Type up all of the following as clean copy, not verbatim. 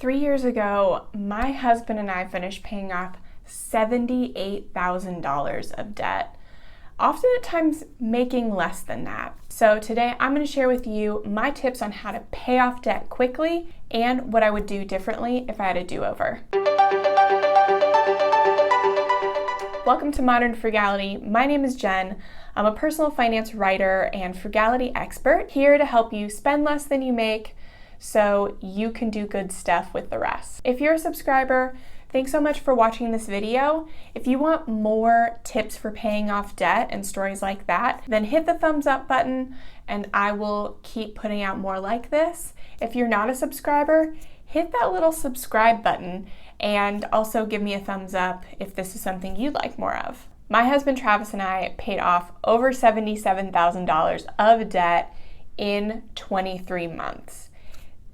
3 years ago, my husband and I finished paying off $78,000 of debt, often at times making less than that. So today I'm going to share with you my tips on how to pay off debt quickly and what I would do differently if I had a do-over. Welcome to Modern Frugality. My name is Jen. I'm a personal finance writer and frugality expert, here to help you spend less than you make so you can do good stuff with the rest. If you're a subscriber, thanks so much for watching this video. If you want more tips for paying off debt and stories like that, then hit the thumbs up button and I will keep putting out more like this. If you're not a subscriber, hit that little subscribe button and also give me a thumbs up if this is something you'd like more of. My husband Travis and I paid off over $77,000 of debt in 23 months.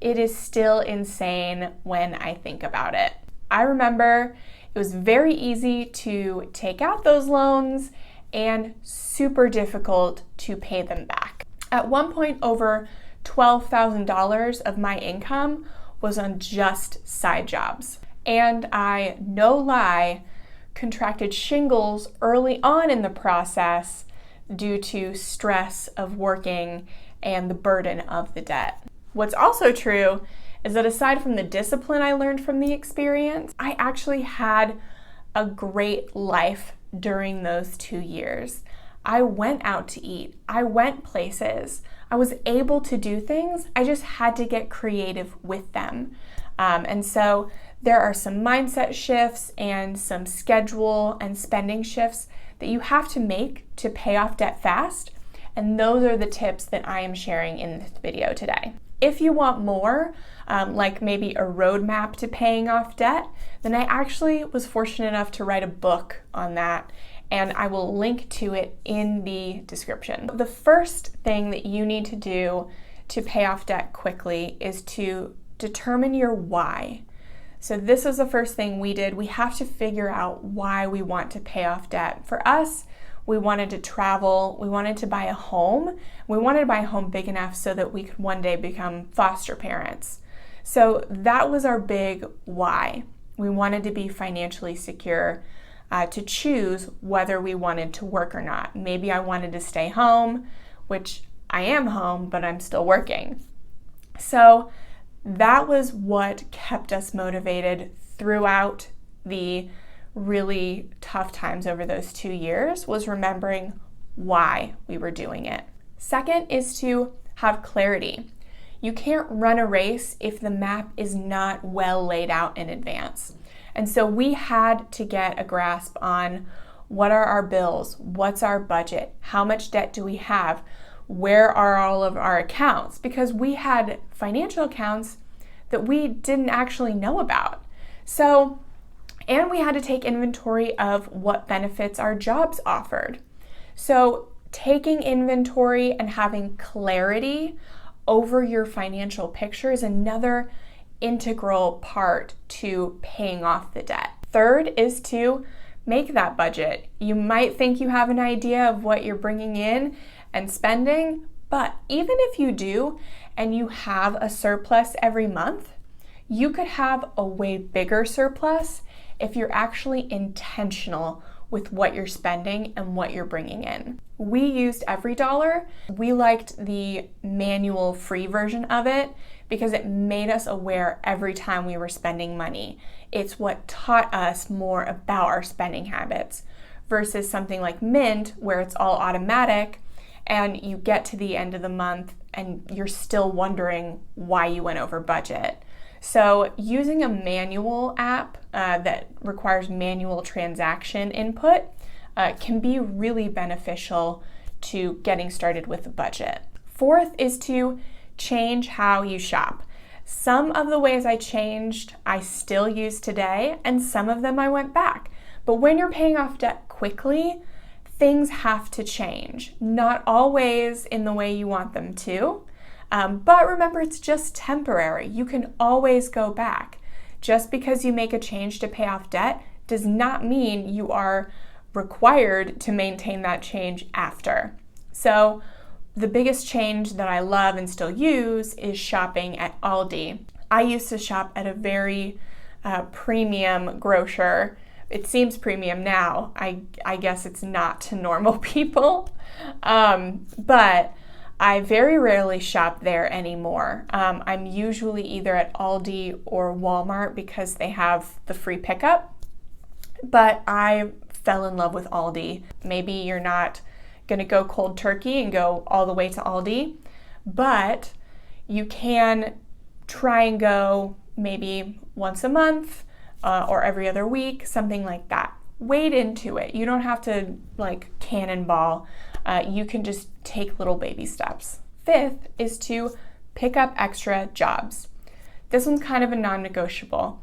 It is still insane when I think about it. I remember it was very easy to take out those loans and super difficult to pay them back. At one point, over $12,000 of my income was on just side jobs. And I, no lie, contracted shingles early on in the process due to stress of working and the burden of the debt. What's also true is that aside from the discipline I learned from the experience, I actually had a great life during those 2 years. I went out to eat. I went places. I was able to do things. I just had to get creative with them. And so there are some mindset shifts and some schedule and spending shifts that you have to make to pay off debt fast. And those are the tips that I am sharing in this video today. If you want more, like maybe a roadmap to paying off debt, then I actually was fortunate enough to write a book on that, and I will link to it in the description. The first thing that you need to do to pay off debt quickly is to determine your why. So this is the first thing we did. We have to figure out why we want to pay off debt. For us, we wanted to travel, we wanted to buy a home. We wanted to buy a home big enough so that we could one day become foster parents. So that was our big why. We wanted to be financially secure, to choose whether we wanted to work or not. Maybe I wanted to stay home, which I am home, but I'm still working. So that was what kept us motivated throughout the really tough times over those 2 years, was remembering why we were doing it. Second is to have clarity. You can't run a race if the map is not well laid out in advance. And so we had to get a grasp on what are our bills, what's our budget, how much debt do we have, where are all of our accounts, because we had financial accounts that we didn't actually know about. And we had to take inventory of what benefits our jobs offered. So taking inventory and having clarity over your financial picture is another integral part to paying off the debt. Third is to make that budget. You might think you have an idea of what you're bringing in and spending, but even if you do and you have a surplus every month, you could have a way bigger surplus if you're actually intentional with what you're spending and what you're bringing in. We used EveryDollar. We liked the manual free version of it because it made us aware every time we were spending money. It's what taught us more about our spending habits versus something like Mint, where it's all automatic and you get to the end of the month and you're still wondering why you went over budget. So using a manual app that requires manual transaction input can be really beneficial to getting started with a budget. Fourth is to change how you shop. Some of the ways I changed, I still use today, and some of them I went back. But when you're paying off debt quickly, things have to change. Not always in the way you want them to. But remember, it's just temporary. You can always go back. Just because you make a change to pay off debt does not mean you are required to maintain that change after. So the biggest change that I love and still use is shopping at Aldi. I used to shop at a very premium grocer. It seems premium now. I guess it's not to normal people, but I very rarely shop there anymore. I'm usually either at Aldi or Walmart because they have the free pickup, but I fell in love with Aldi. Maybe you're not gonna go cold turkey and go all the way to Aldi, but you can try and go maybe once a month or every other week, something like that. Wade into it. You don't have to like cannonball. You can just take little baby steps. 5th is to pick up extra jobs. This one's kind of a non-negotiable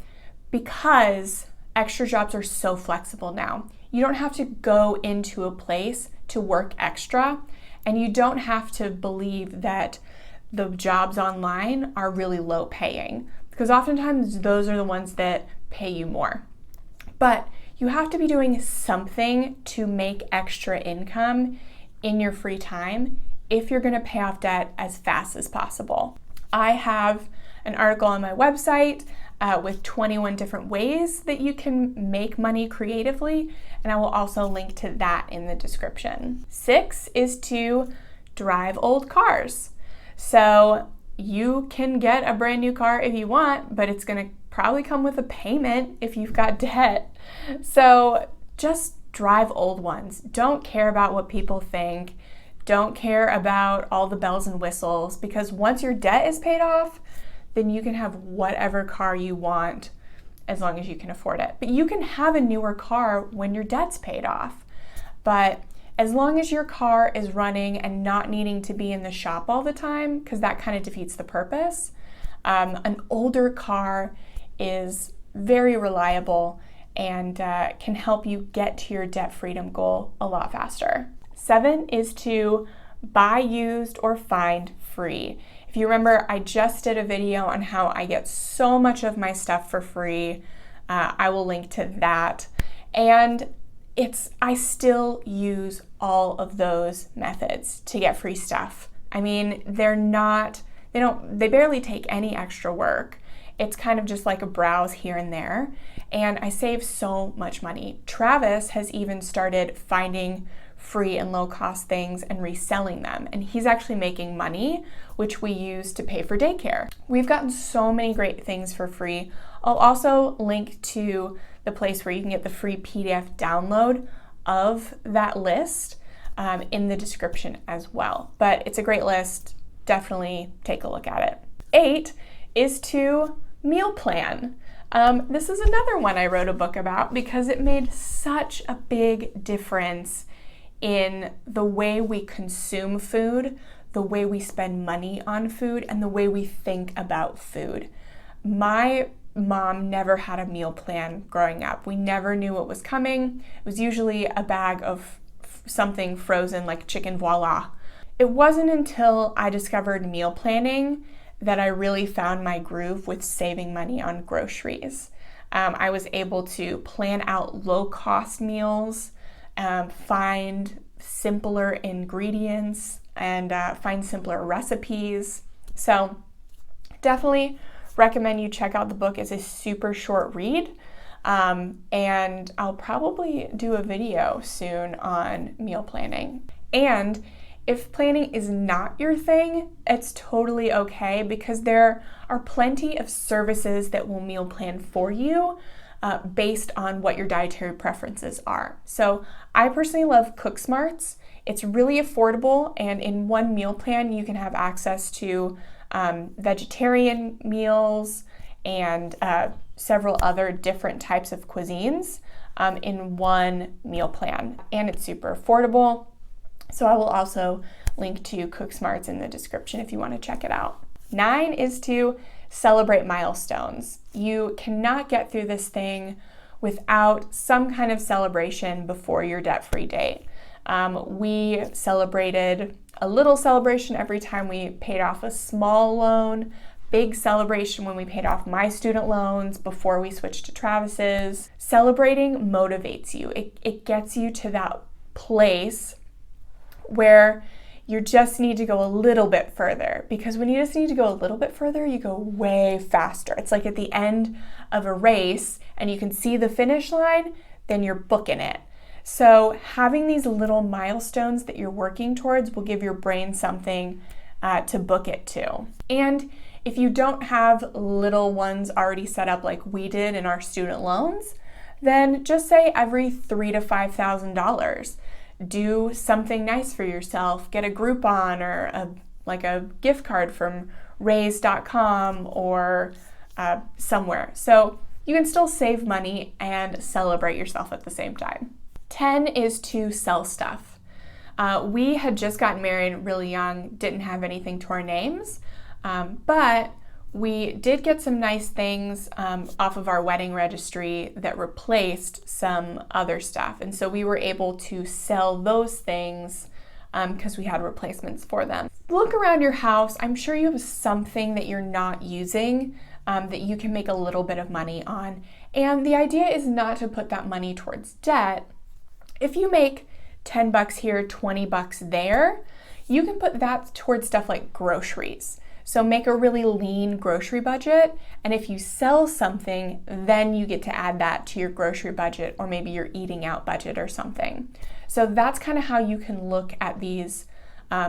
because extra jobs are so flexible now. You don't have to go into a place to work extra, and you don't have to believe that the jobs online are really low paying, because oftentimes those are the ones that pay you more. But you have to be doing something to make extra income in your free time if you're going to pay off debt as fast as possible. I have an article on my website with 21 different ways that you can make money creatively, and I will also link to that in the description. 6 is to drive old cars. So you can get a brand new car if you want, but it's going to probably come with a payment if you've got debt. So just drive old ones. Don't care about what people think. Don't care about all the bells and whistles, because once your debt is paid off, then you can have whatever car you want as long as you can afford it. But you can have a newer car when your debt's paid off. But as long as your car is running and not needing to be in the shop all the time, because that kind of defeats the purpose, an older car is very reliable and can help you get to your debt freedom goal a lot faster. 7 is to buy used or find free. If you remember, I just did a video on how I get so much of my stuff for free. I will link to that. And I still use all of those methods to get free stuff. I mean, they barely take any extra work. It's kind of just like a browse here and there. And I save so much money. Travis has even started finding free and low-cost things and reselling them. And he's actually making money, which we use to pay for daycare. We've gotten so many great things for free. I'll also link to the place where you can get the free PDF download of that list in the description as well. But it's a great list. Definitely take a look at it. 8 is to meal plan. This is another one I wrote a book about because it made such a big difference in the way we consume food, the way we spend money on food, and the way we think about food. My mom never had a meal plan growing up. We never knew what was coming. It was usually a bag of something frozen like chicken voila. It wasn't until I discovered meal planning that I really found my groove with saving money on groceries. I was able to plan out low-cost meals, find simpler ingredients, and find simpler recipes. So definitely recommend you check out the book. It's a super short read, and I'll probably do a video soon on meal planning. And if planning is not your thing, it's totally okay, because there are plenty of services that will meal plan for you based on what your dietary preferences are. So I personally love CookSmarts. It's really affordable, and in one meal plan you can have access to vegetarian meals and several other different types of cuisines in one meal plan, and it's super affordable. So I will also link to CookSmarts in the description if you want to check it out. 9 is to celebrate milestones. You cannot get through this thing without some kind of celebration before your debt-free date. We celebrated a little celebration every time we paid off a small loan, big celebration when we paid off my student loans before we switched to Travis's. Celebrating motivates you. It gets you to that place where you just need to go a little bit further, because when you just need to go a little bit further, you go way faster. It's like at the end of a race and you can see the finish line, then you're booking it. So having these little milestones that you're working towards will give your brain something to book it to. And if you don't have little ones already set up like we did in our student loans, then just say every $3,000 to $5,000. Do something nice for yourself. Get a Groupon or a gift card from Raise.com or somewhere. So you can still save money and celebrate yourself at the same time. 10 is to sell stuff. We had just gotten married really young, didn't have anything to our names, but we did get some nice things off of our wedding registry that replaced some other stuff. And so we were able to sell those things because we had replacements for them. Look around your house. I'm sure you have something that you're not using that you can make a little bit of money on. And the idea is not to put that money towards debt. If you make $10 here, $20 there, you can put that towards stuff like groceries. So make a really lean grocery budget, and if you sell something, then you get to add that to your grocery budget or maybe your eating out budget or something. So that's kind of how you can look at these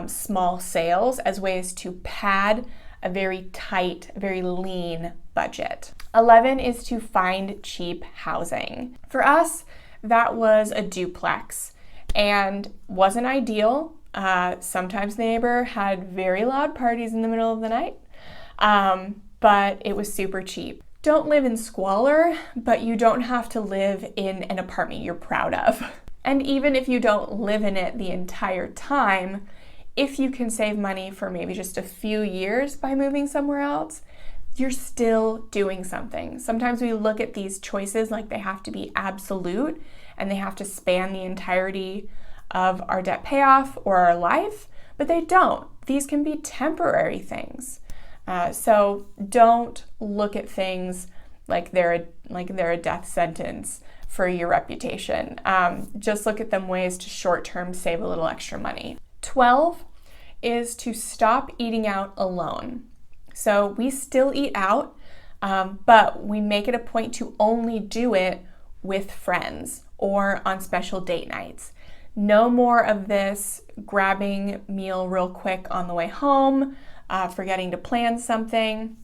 small sales as ways to pad a very tight, very lean budget. 11 is to find cheap housing. For us, that was a duplex and wasn't ideal. Sometimes the neighbor had very loud parties in the middle of the night, but it was super cheap. Don't live in squalor, but you don't have to live in an apartment you're proud of. And even if you don't live in it the entire time, if you can save money for maybe just a few years by moving somewhere else, you're still doing something. Sometimes we look at these choices like they have to be absolute and they have to span the entirety of our debt payoff or our life, but they don't. These can be temporary things. So don't look at things like they're a death sentence for your reputation. Just look at them ways to short-term save a little extra money. 12 is to stop eating out alone. So we still eat out, but we make it a point to only do it with friends or on special date nights. No more of this grabbing meal real quick on the way home, forgetting to plan something.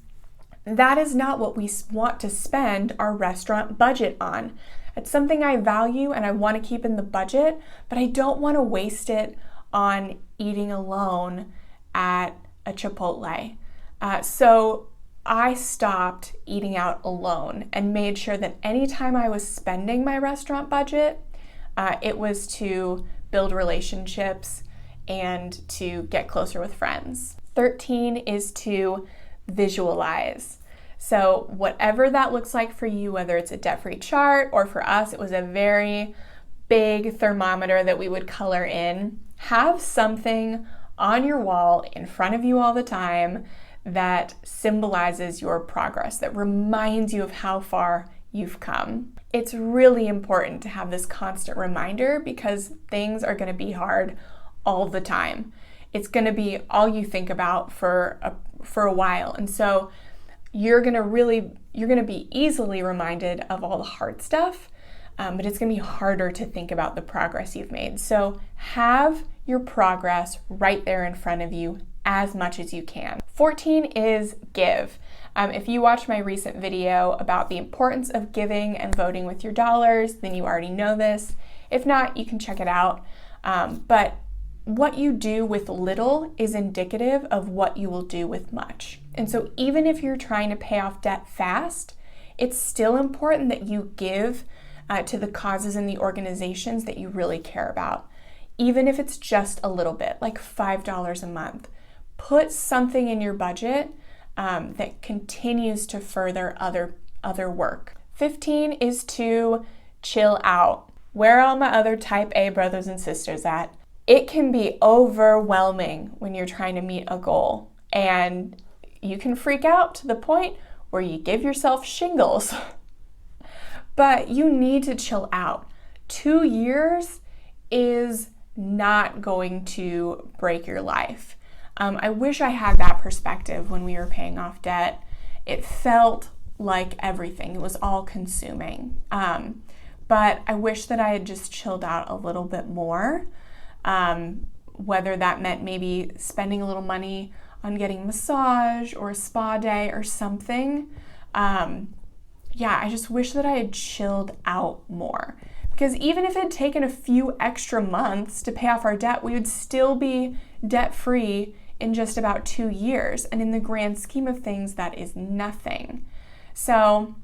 That is not what we want to spend our restaurant budget on. It's something I value and I want to keep in the budget, but I don't want to waste it on eating alone at a Chipotle. So I stopped eating out alone and made sure that anytime I was spending my restaurant budget, it was to build relationships and to get closer with friends. 13 is to visualize. So whatever that looks like for you, whether it's a debt-free chart or for us, it was a very big thermometer that we would color in. Have something on your wall in front of you all the time that symbolizes your progress, that reminds you of how far you've come. It's really important to have this constant reminder because things are going to be hard all the time. It's going to be all you think about for a while. And so you're going to be easily reminded of all the hard stuff, but it's going to be harder to think about the progress you've made. So have your progress right there in front of you as much as you can. 14 is give. If you watched my recent video about the importance of giving and voting with your dollars, then you already know this. If not, you can check it out. But what you do with little is indicative of what you will do with much. And so even if you're trying to pay off debt fast, it's still important that you give to the causes and the organizations that you really care about. Even if it's just a little bit, like $5 a month. Put something in your budget that continues to further other work. 15 is to chill out. Where are all my other type A brothers and sisters at? It can be overwhelming when you're trying to meet a goal, and you can freak out to the point where you give yourself shingles. But you need to chill out. 2 years is not going to break your life. I wish I had that perspective when we were paying off debt. It felt like everything. It was all consuming. But I wish that I had just chilled out a little bit more. Whether that meant maybe spending a little money on getting a massage or a spa day or something. I just wish that I had chilled out more. Because even if it had taken a few extra months to pay off our debt, we would still be debt-free in just about 2 years. And in the grand scheme of things, that is nothing. So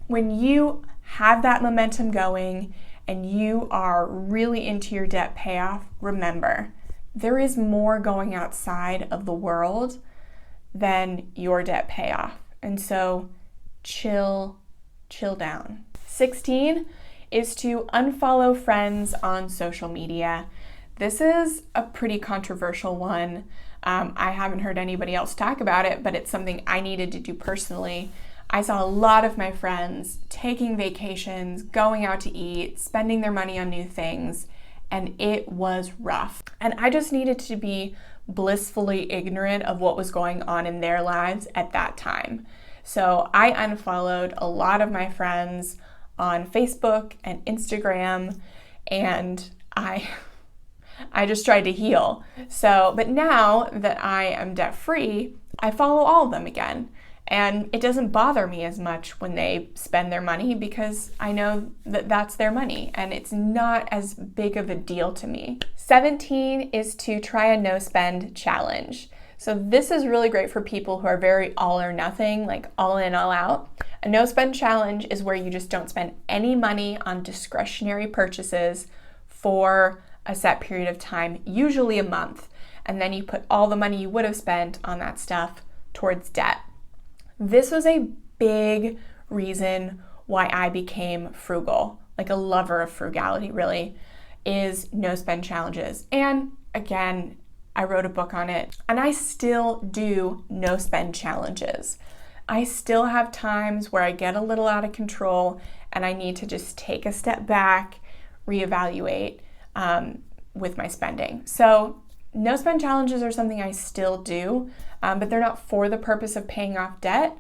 when you have that momentum going and you are really into your debt payoff, remember, there is more going outside of the world than your debt payoff. And so chill down. 16 is to unfollow friends on social media. This is a pretty controversial one. I haven't heard anybody else talk about it, but it's something I needed to do personally. I saw a lot of my friends taking vacations, going out to eat, spending their money on new things, and it was rough. And I just needed to be blissfully ignorant of what was going on in their lives at that time. So I unfollowed a lot of my friends on Facebook and Instagram, and I just tried to heal. But now that I am debt-free, I follow all of them again. And it doesn't bother me as much when they spend their money because I know that that's their money and it's not as big of a deal to me. 17 is to try a no-spend challenge. So this is really great for people who are very all or nothing, like all in, all out. A no-spend challenge is where you just don't spend any money on discretionary purchases for a set period of time, usually a month. And then you put all the money you would have spent on that stuff towards debt. This was a big reason why I became frugal, like a lover of frugality really, is no spend challenges. And again, I wrote a book on it and I still do no spend challenges. I still have times where I get a little out of control and I need to just take a step back, reevaluate with my spending. So no spend challenges are something I still do, but they're not for the purpose of paying off debt.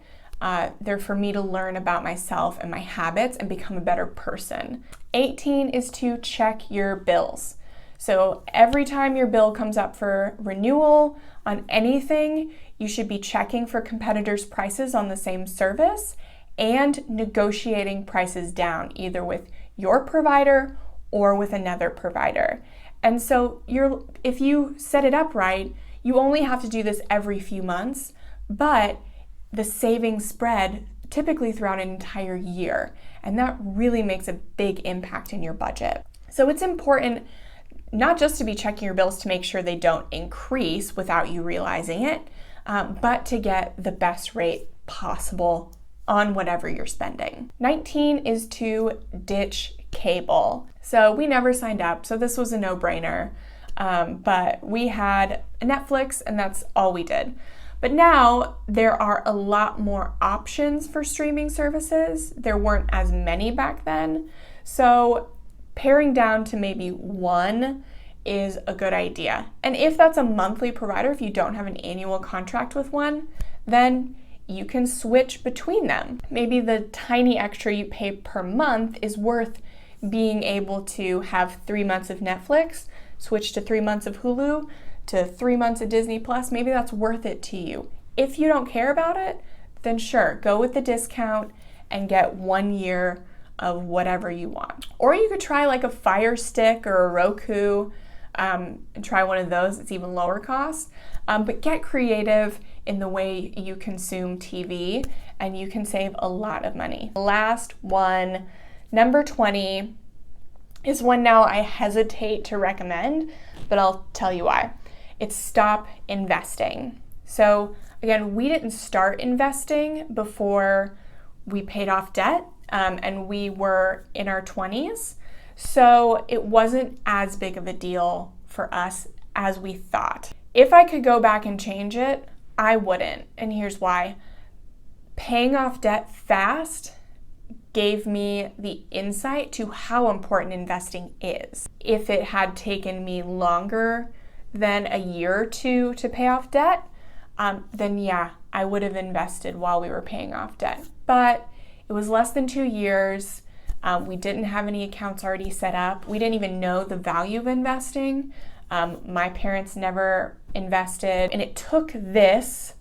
They're for me to learn about myself and my habits and become a better person. 18 is to check your bills. So every time your bill comes up for renewal on anything, you should be checking for competitors' prices on the same service and negotiating prices down, either with your provider or with another provider. And so if you set it up right, you only have to do this every few months, but the savings spread typically throughout an entire year. And that really makes a big impact in your budget. So it's important not just to be checking your bills to make sure they don't increase without you realizing it, but to get the best rate possible on whatever you're spending. 19 is to ditch cable. So we never signed up, so this was a no-brainer. But we had Netflix and that's all we did. But now there are a lot more options for streaming services. There weren't as many back then. So paring down to maybe one is a good idea. And if that's a monthly provider, if you don't have an annual contract with one, then you can switch between them. Maybe the tiny extra you pay per month is worth being able to have 3 months of Netflix, switch to 3 months of Hulu, to 3 months of Disney Plus. Maybe that's worth it to you. If you don't care about it, then sure, go with the discount and get 1 year of whatever you want. Or you could try like a Fire Stick or a Roku and try one of those. It's even lower cost. But get creative in the way you consume TV and you can save a lot of money. Last one, number 20, is one now I hesitate to recommend, but I'll tell you why. It's stop investing. So again, we didn't start investing before we paid off debt, and we were in our 20s. So it wasn't as big of a deal for us as we thought. If I could go back and change it, I wouldn't. And here's why. Paying off debt fast gave me the insight to how important investing is. If it had taken me longer than a year or two to pay off debt, then yeah, I would have invested while we were paying off debt. But it was less than 2 years. We didn't have any accounts already set up. We didn't even know the value of investing. My parents never invested, and it took this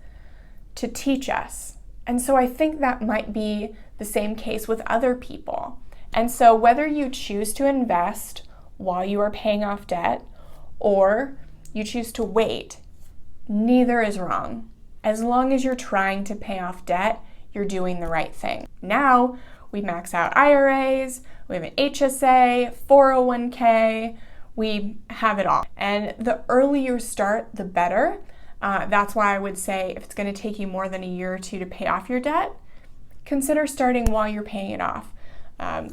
to teach us. And so I think that might be the same case with other people. And so whether you choose to invest while you are paying off debt or you choose to wait, neither is wrong. As long as you're trying to pay off debt, you're doing the right thing. Now we max out IRAs, we have an HSA, 401k, we have it all. And the earlier you start, the better. That's why I would say if it's going to take you more than a year or two to pay off your debt, consider starting while you're paying it off.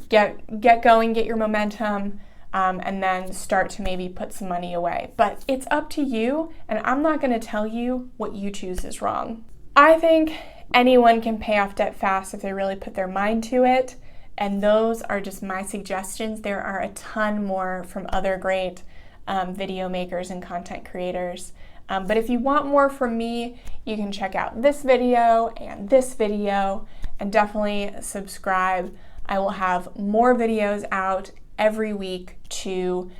Get going, get your momentum, and then start to maybe put some money away. But it's up to you, and I'm not going to tell you what you choose is wrong. I think anyone can pay off debt fast if they really put their mind to it, and those are just my suggestions. There are a ton more from other great video makers and content creators. But if you want more from me, you can check out this video, and definitely subscribe. I will have more videos out every week to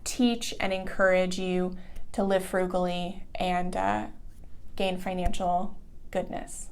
teach and encourage you to live frugally and gain financial goodness.